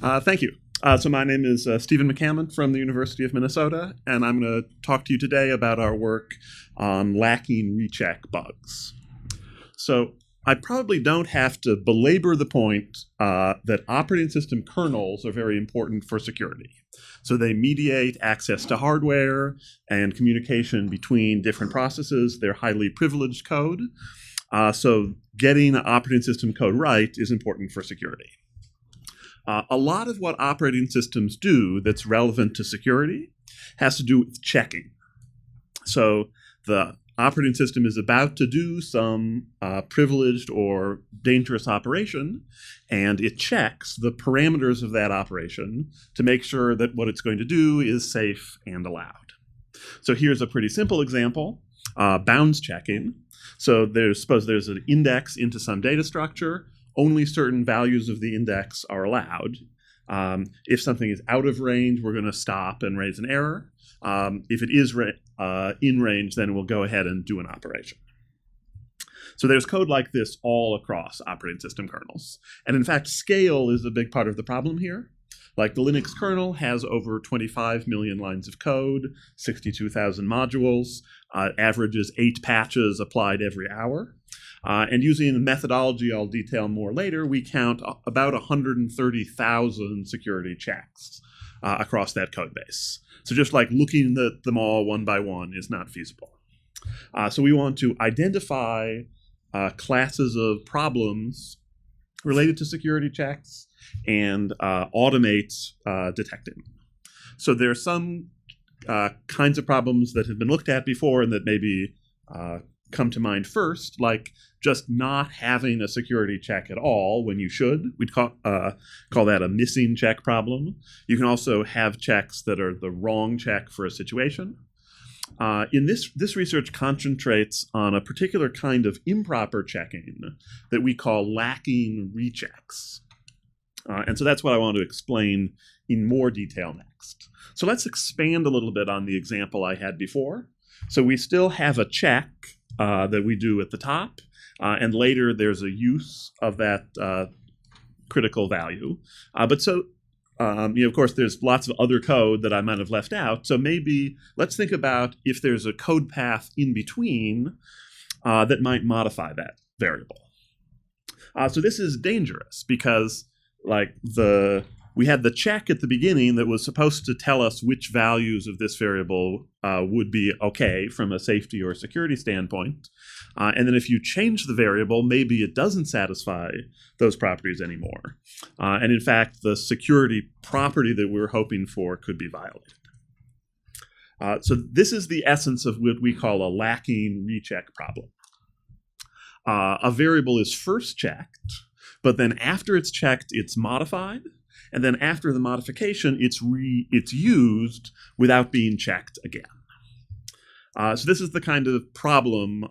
Thank you. So my name is Stephen McCammon from the University of Minnesota, and I'm going to talk to you today about our work on Lacking-Recheck bugs. So I probably don't have to belabor the point that operating system kernels are very important for security. So they mediate access to hardware and communication between different processes. They're highly privileged code. So getting operating system code right is important for security. A lot of what operating systems do that's relevant to security has to do with checking. So the operating system is about to do some privileged or dangerous operation, and it checks the parameters of that operation to make sure that what it's going to do is safe and allowed. So here's a pretty simple example, bounds checking. So suppose there's an index into some data structure. Only certain values of the index are allowed. If something is out of range, we're going to stop and raise an error. If it is in range, then we'll go ahead and do an operation. So there's code like this all across operating system kernels. And in fact, scale is a big part of the problem here. Like the Linux kernel has over 25 million lines of code, 62,000 modules, averages 8 patches applied every hour. And using a methodology I'll detail more later, we count about 130,000 security checks across that code base. So just like looking at them all one by one is not feasible. So we want to identify classes of problems related to security checks and automate detecting. So there are some kinds of problems that have been looked at before and that maybe come to mind first, like just not having a security check at all when you should. We'd call that a missing check problem. You can also have checks that are the wrong check for a situation. In this research concentrates on a particular kind of improper checking that we call lacking rechecks. And so that's what I want to explain in more detail next. So let's expand a little bit on the example I had before. So we still have a check that we do at the top, and later there's a use of that critical value. Of course, there's lots of other code that I might have left out. So maybe let's think about if there's a code path in between that might modify that variable. So this is dangerous because we had the check at the beginning that was supposed to tell us which values of this variable would be okay from a safety or security standpoint. And then if you change the variable, maybe it doesn't satisfy those properties anymore. And in fact, the security property that we're hoping for could be violated. So this is the essence of what we call a lacking recheck problem. A variable is first checked, but then after it's checked, it's modified. And then after the modification, it's used without being checked again. So this is the kind of problem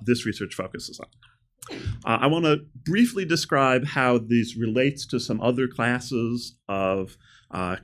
this research focuses on. I want to briefly describe how this relates to some other classes of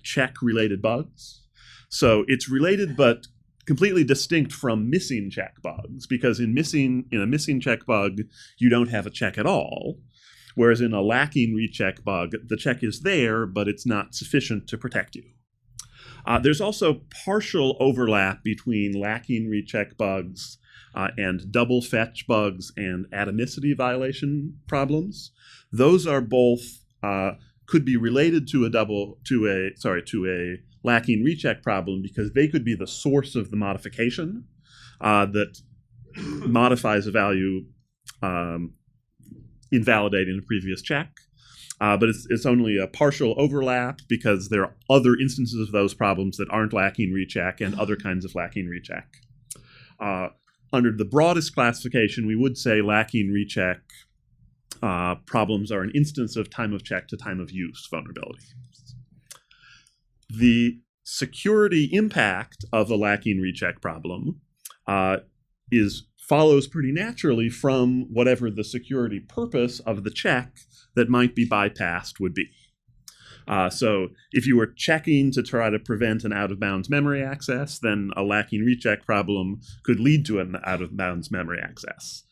check-related bugs. So it's related but completely distinct from missing check bugs, because in a missing check bug, you don't have a check at all. Whereas in a lacking recheck bug, the check is there, but it's not sufficient to protect you. There's also partial overlap between lacking recheck bugs and double fetch bugs and atomicity violation problems. Those are both could be related to a lacking recheck problem because they could be the source of the modification that modifies a value invalidating a previous check. But it's only a partial overlap because there are other instances of those problems that aren't lacking recheck and other kinds of lacking recheck. Under the broadest classification, we would say lacking recheck problems are an instance of time of check to time of use vulnerability. The security impact of a lacking recheck problem follows pretty naturally from whatever the security purpose of the check that might be bypassed would be. So if you were checking to try to prevent an out-of-bounds memory access, then a lacking recheck problem could lead to an out-of-bounds memory access.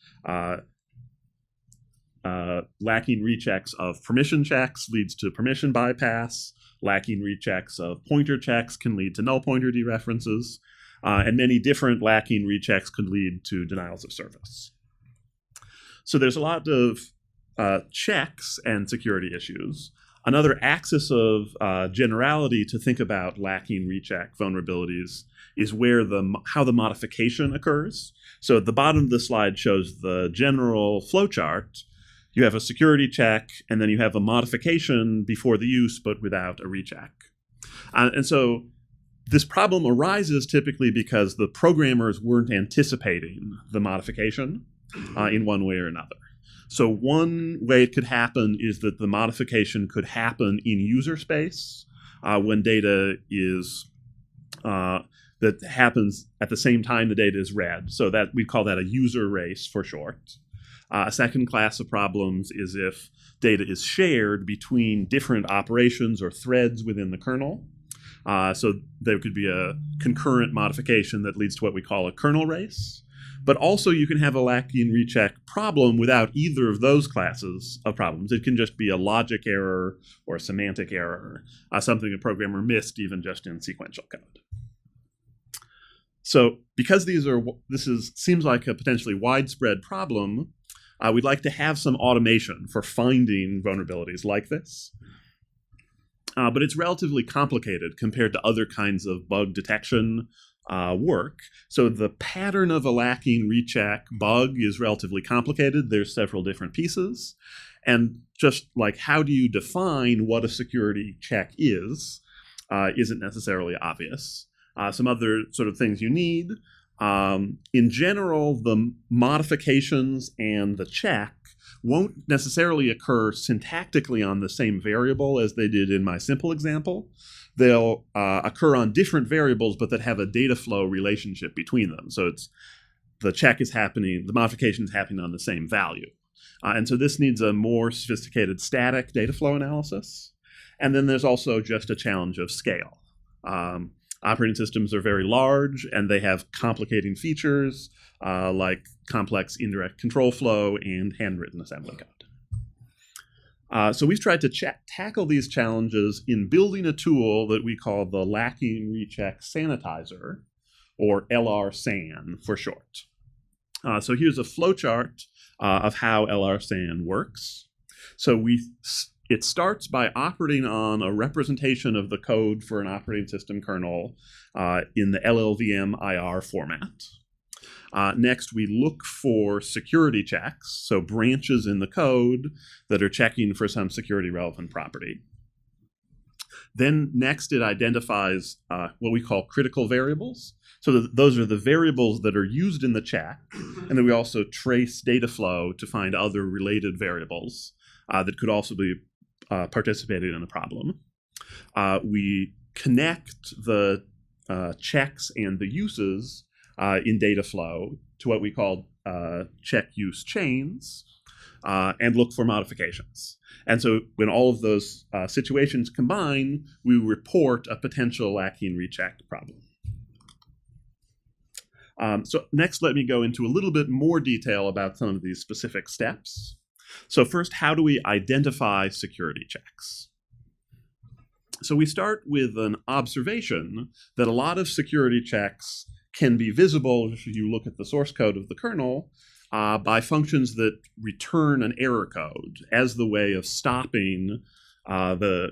lacking rechecks of permission checks leads to permission bypass. Lacking rechecks of pointer checks can lead to null pointer dereferences. And many different lacking rechecks could lead to denials of service. So there's a lot of checks and security issues. Another axis of generality to think about lacking recheck vulnerabilities is where how the modification occurs. So at the bottom of the slide shows the general flowchart. You have a security check, and then you have a modification before the use, but without a recheck. And so this problem arises typically because the programmers weren't anticipating the modification in one way or another. So one way it could happen is that the modification could happen in user space when data is that happens at the same time the data is read. So that we call that a user race for short. A second class of problems is if data is shared between different operations or threads within the kernel. So there could be a concurrent modification that leads to what we call a kernel race. But also you can have a lacking recheck problem without either of those classes of problems. It can just be a logic error or a semantic error, something a programmer missed even just in sequential code. So because seems like a potentially widespread problem, we'd like to have some automation for finding vulnerabilities like this. But it's relatively complicated compared to other kinds of bug detection work. So the pattern of a lacking recheck bug is relatively complicated. There's several different pieces. And just like how do you define what a security check is isn't necessarily obvious. Some other sort of things you need. In general, the modifications and the check won't necessarily occur syntactically on the same variable as they did in my simple example. They'll occur on different variables, but that have a data flow relationship between them. So the check is happening, the modification is happening on the same value. And so this needs a more sophisticated static data flow analysis. And then there's also just a challenge of scale. Operating systems are very large, and they have complicating features like complex indirect control flow and handwritten assembly code. So we've tried to tackle these challenges in building a tool that we call the Lacking-Recheck Sanitizer, or LRSand for short. So here's a flowchart of how LRSand works. So it starts by operating on a representation of the code for an operating system kernel in the LLVM IR format. Next, we look for security checks, so branches in the code that are checking for some security relevant property. Then next, it identifies what we call critical variables. So those are the variables that are used in the check, and then we also trace data flow to find other related variables that could also be participated in the problem. We connect the checks and the uses in data flow to what we call check use chains and look for modifications. And so when all of those situations combine, we report a potential lacking recheck problem. So next, let me go into a little bit more detail about some of these specific steps. So first, how do we identify security checks? So we start with an observation that a lot of security checks can be visible if you look at the source code of the kernel by functions that return an error code as the way of stopping the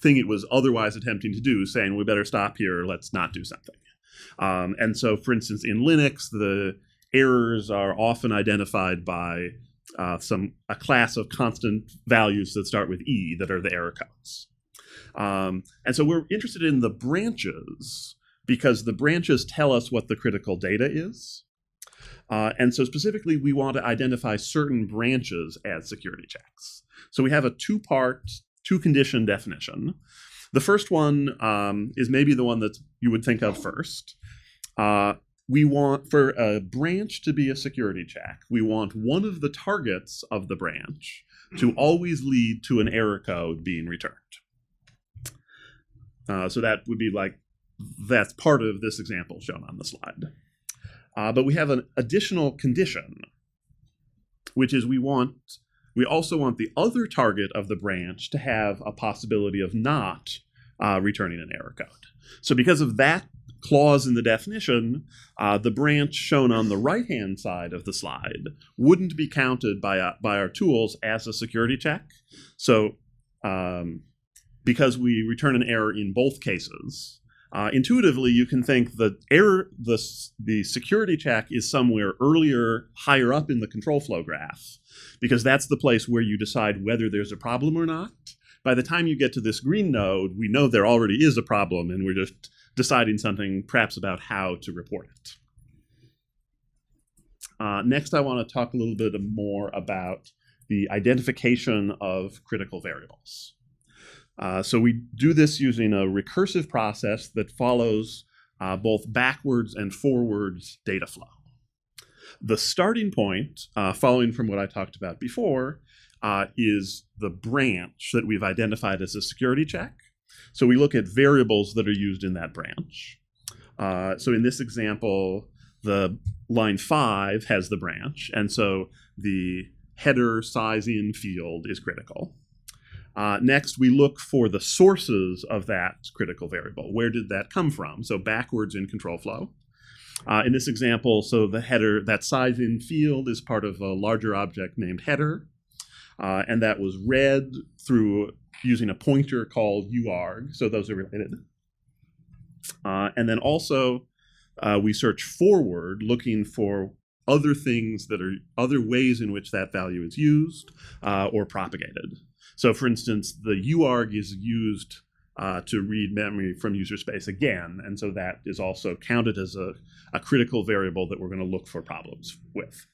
thing it was otherwise attempting to do, saying we better stop here, let's not do something. And so, for instance, in Linux, the errors are often identified by a class of constant values that start with E that are the error codes. And so we're interested in the branches because the branches tell us what the critical data is. And so specifically, we want to identify certain branches as security checks. So we have a two-condition definition. The first one is maybe the one that you would think of first. We want, for a branch to be a security check, we want one of the targets of the branch to always lead to an error code being returned. So that would be like, that's part of this example shown on the slide. But we have an additional condition. which is we also want the other target of the branch to have a possibility of not returning an error code. So because of that clause in the definition, the branch shown on the right-hand side of the slide wouldn't be counted by our tools as a security check. So because we return an error in both cases, intuitively you can think the security check is somewhere earlier, higher up in the control flow graph, because that's the place where you decide whether there's a problem or not. By the time you get to this green node, we know there already is a problem, and we're just deciding something perhaps about how to report it. Next, I want to talk a little bit more about the identification of critical variables. So we do this using a recursive process that follows both backwards and forwards data flow. The starting point, following from what I talked about before, is the branch that we've identified as a security check. So we look at variables that are used in that branch. So in this example, the line 5 has the branch, and so the header size in field is critical. Next, we look for the sources of that critical variable. Where did that come from? So backwards in control flow. In this example, so the header, that size in field is part of a larger object named header, and that was read through using a pointer called uarg, so those are related. And then also, we search forward, looking for other things that are other ways in which that value is used or propagated. So for instance, the uarg is used to read memory from user space again, and so that is also counted as a critical variable that we're going to look for problems with.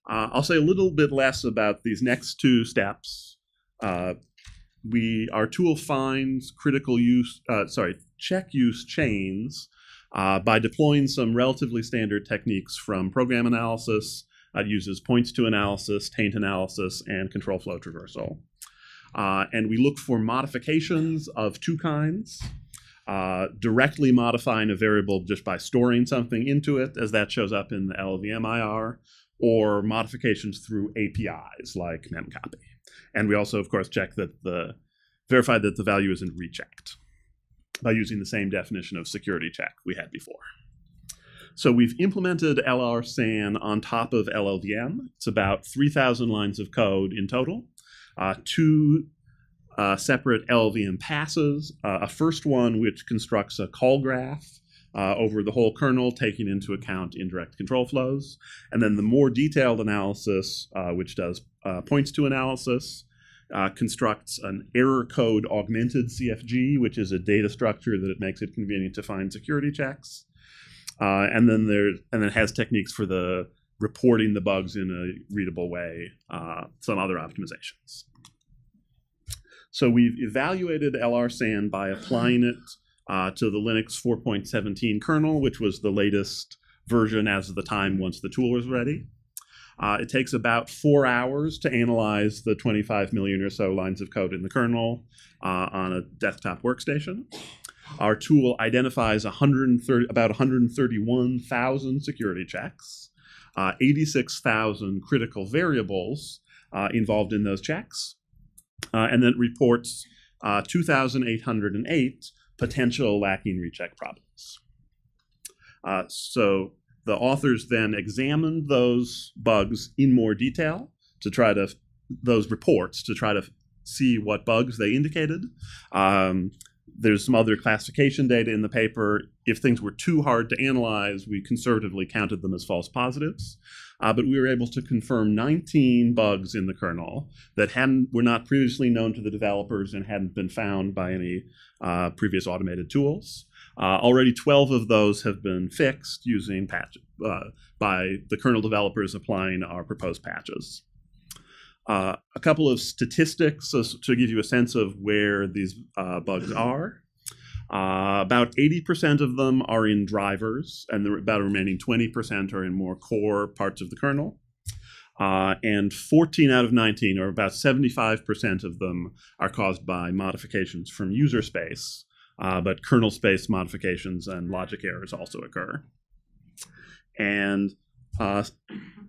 I'll say a little bit less about these next two steps. Our tool finds check use chains by deploying some relatively standard techniques from program analysis. It uses points to analysis, taint analysis, and control flow traversal. And we look for modifications of two kinds. Directly modifying a variable just by storing something into it, as that shows up in the LLVM-IR, or modifications through APIs like memcopy. And we also, of course, verify that the value isn't rechecked by using the same definition of security check we had before. So we've implemented LRSand on top of LLVM. It's about 3,000 lines of code in total. Two separate LLVM passes, a first one which constructs a call graph over the whole kernel, taking into account indirect control flows, and then the more detailed analysis, which does points to analysis, constructs an error code augmented CFG, which is a data structure that it makes it convenient to find security checks, and then has techniques for the reporting the bugs in a readable way, some other optimizations. So we've evaluated LRSand by applying it to the Linux 4.17 kernel, which was the latest version as of the time once the tool was ready. It takes about 4 hours to analyze the 25 million or so lines of code in the kernel on a desktop workstation. Our tool identifies about 131,000 security checks, 86,000 critical variables involved in those checks, and then reports 2,808 potential Lacking-Recheck problems. So the authors then examined those bugs in more detail those reports to try to see what bugs they indicated. There's some other classification data in the paper. If things were too hard to analyze, we conservatively counted them as false positives. But we were able to confirm 19 bugs in the kernel that were not previously known to the developers and hadn't been found by any previous automated tools. Already 12 of those have been fixed using by the kernel developers applying our proposed patches. A couple of statistics to give you a sense of where these bugs are. About 80% of them are in drivers, and about the remaining 20% are in more core parts of the kernel. And 14 out of 19, or about 75% of them, are caused by modifications from user space, but kernel space modifications and logic errors also occur. And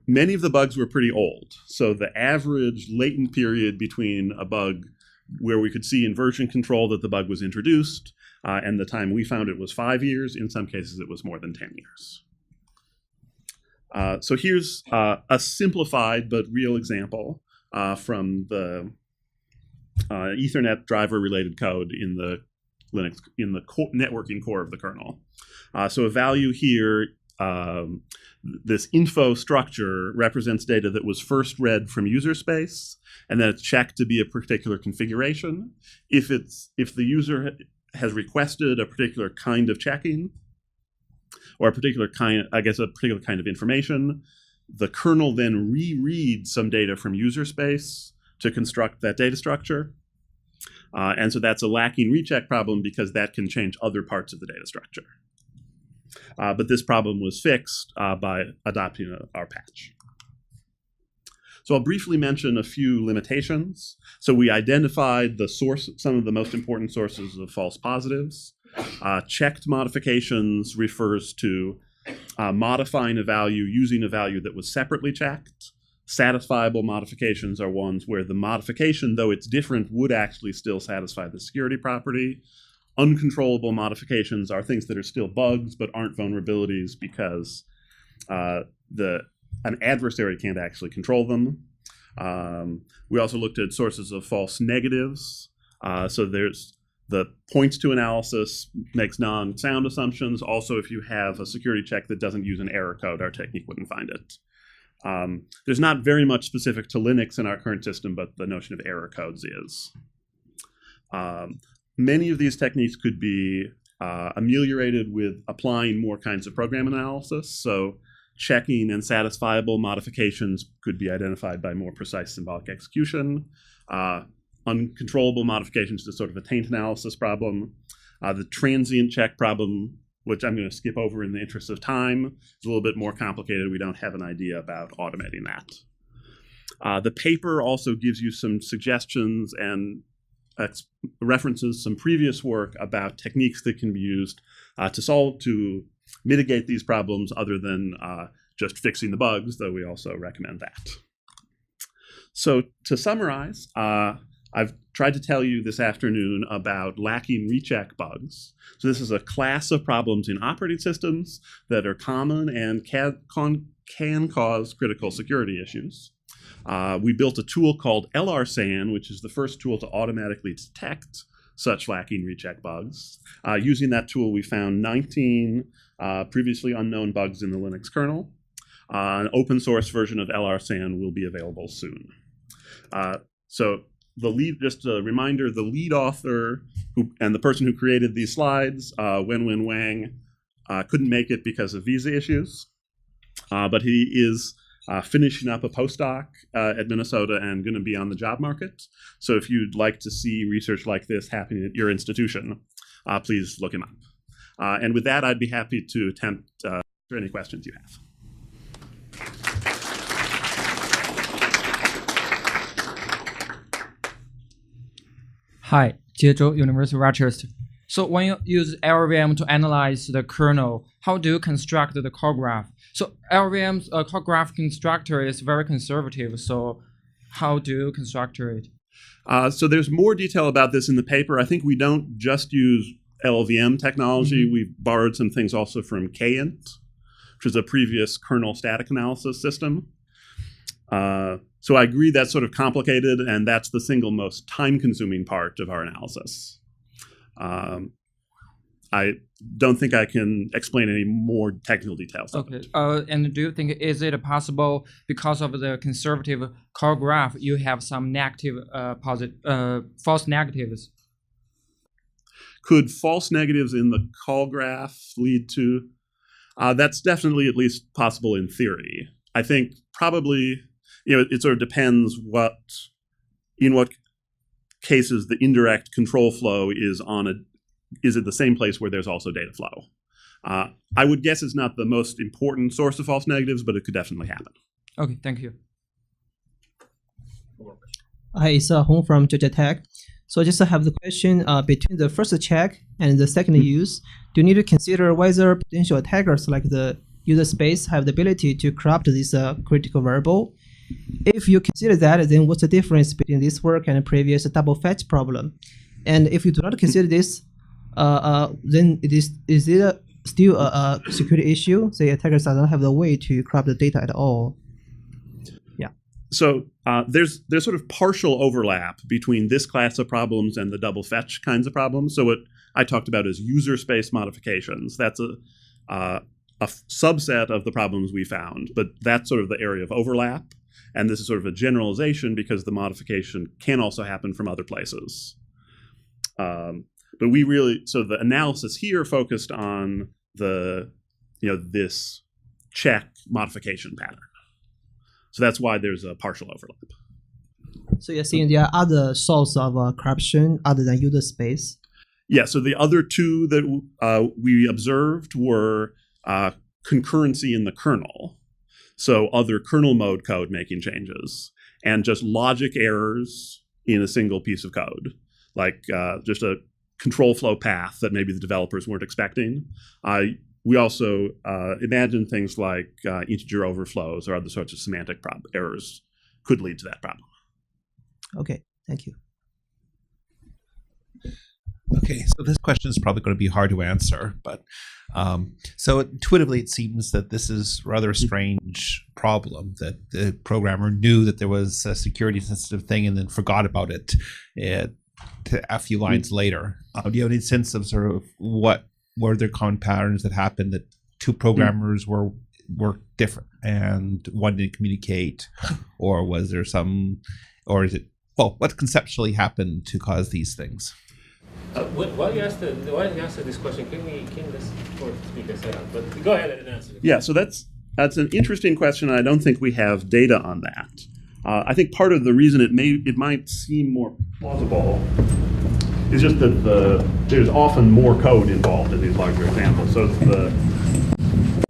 many of the bugs were pretty old. So the average latent period between a bug where we could see in version control that the bug was introduced and the time we found it was 5 years. In some cases, it was more than 10 years. So here's a simplified but real example from the Ethernet driver-related code in the Linux networking core of the kernel. So a value here, this info structure represents data that was first read from user space, and then it's checked to be a particular configuration. If the user has requested a particular kind of checking, or a particular kind of information, the kernel then rereads some data from user space to construct that data structure. And so that's a Lacking-Recheck problem because that can change other parts of the data structure. But this problem was fixed by adopting our patch. So I'll briefly mention a few limitations. So we identified some of the most important sources of false positives. Checked modifications refers to modifying a value using a value that was separately checked. Satisfiable modifications are ones where the modification, though it's different, would actually still satisfy the security property. Uncontrollable modifications are things that are still bugs but aren't vulnerabilities because an adversary can't actually control them. We also looked at sources of false negatives. So there's the points to analysis makes non-sound assumptions. Also, if you have a security check that doesn't use an error code, our technique wouldn't find it. There's not very much specific to Linux in our current system, but the notion of error codes is. Many of these techniques could be ameliorated with applying more kinds of program analysis. So checking and satisfiable modifications could be identified by more precise symbolic execution. Uncontrollable modifications is sort of a taint analysis problem. The transient check problem, which I'm going to skip over in the interest of time, is a little bit more complicated. We don't have an idea about automating that. The paper also gives you some suggestions and references some previous work about techniques that can be used to mitigate these problems other than just fixing the bugs, though we also recommend that. So to summarize, I've tried to tell you this afternoon about Lacking-Recheck bugs. So this is a class of problems in operating systems that are common and can cause critical security issues. We built a tool called LRSand, which is the first tool to automatically detect such Lacking-Recheck bugs. Using that tool, we found 19 previously unknown bugs in the Linux kernel. An open source version of LRSand will be available soon. So just a reminder, the lead author and the person who created these slides, Wenwen Wang, couldn't make it because of visa issues, but he is finishing up a postdoc at Minnesota and going to be on the job market. So if you'd like to see research like this happening at your institution, please look him up. And with that, I'd be happy to attempt to answer any questions you have. Hi, Jeju, University of Rochester. So when you use LRVM to analyze the kernel, how do you construct the call graph? So LRVM's call graph constructor is very conservative. So how do you construct it? So there's more detail about this in the paper. I think we don't just use LLVM technology. Mm-hmm. We've borrowed some things also from KINT, which is a previous kernel static analysis system. So I agree that's sort of complicated, and that's the single most time-consuming part of our analysis. I don't think I can explain any more technical details. Okay. And do you think, is it possible, because of the conservative call graph, you have some negative, false negatives? Could false negatives in the call graph lead to? That's definitely at least possible in theory. I think probably, it sort of depends in what cases the indirect control flow is at the same place where there's also data flow. I would guess it's not the most important source of false negatives, but it could definitely happen. Okay, thank you. Hi, it's Hong from Georgia Tech. So I just have the question, between the first check and the second use, do you need to consider whether potential attackers like the user space have the ability to corrupt this critical variable. If you consider that, then what's the difference between this work and the previous double fetch problem? And if you do not consider this, then is it still a security issue? The attackers do not have the way to corrupt the data at all. Yeah. So there's sort of partial overlap between this class of problems and the double fetch kinds of problems. So what I talked about is user space modifications. That's a subset of the problems we found, but that's sort of the area of overlap. And this is sort of a generalization because the modification can also happen from other places. But so the analysis here focused on this check modification pattern. So that's why there's a partial overlap. So you're saying there are other sources of corruption other than user space? Yeah, so the other two that we observed were concurrency in the kernel. So other kernel mode code making changes, and just logic errors in a single piece of code, like just a control flow path that maybe the developers weren't expecting. We also imagine things like integer overflows or other sorts of semantic errors could lead to that problem. Okay, thank you. Okay, so this question is probably going to be hard to answer, but so intuitively it seems that this is rather a strange problem, that the programmer knew that there was a security sensitive thing and then forgot about it a few lines later. Do you have any sense of sort of what were there common patterns that happened that two programmers were different and one didn't communicate, or was there or is it, well, what conceptually happened to cause these things? While you answer this question, can this fourth speaker set up? But go ahead and answer it. Yeah, so that's an interesting question. I don't think we have data on that. I think part of the reason it might seem more plausible is just that there's often more code involved in these larger examples. So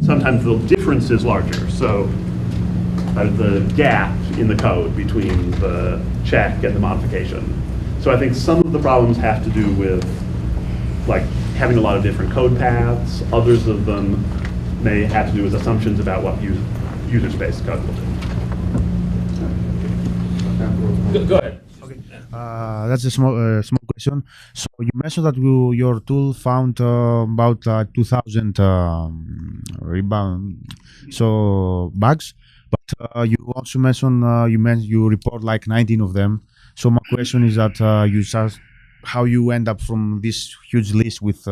sometimes the difference is larger. So the gap in the code between the check and the modification. So I think some of the problems have to do with like having a lot of different code paths. Others of them may have to do with assumptions about what user space code will do. Go ahead. Okay. That's a small question. So you mentioned that your tool found about 2,000 bugs, but you also mentioned you report like 19 of them. So my question is that how you end up from this huge list with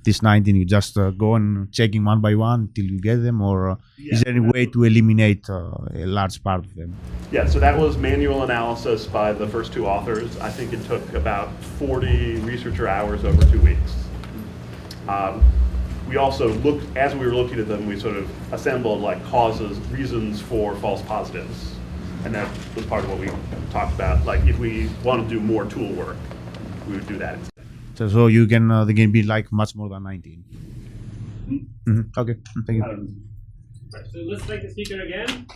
this 19? You just go and checking one by one till you get them, or is there any way to eliminate a large part of them? Yeah, so that was manual analysis by the first two authors. I think it took about 40 researcher hours over 2 weeks. We also looked, as we were looking at them, we sort of assembled like reasons for false positives. And that was part of what we talked about. Like if we want to do more tool work, we would do that instead. So they can be like much more than 19. Mm-hmm. Okay, thank you. So let's thank the speaker again.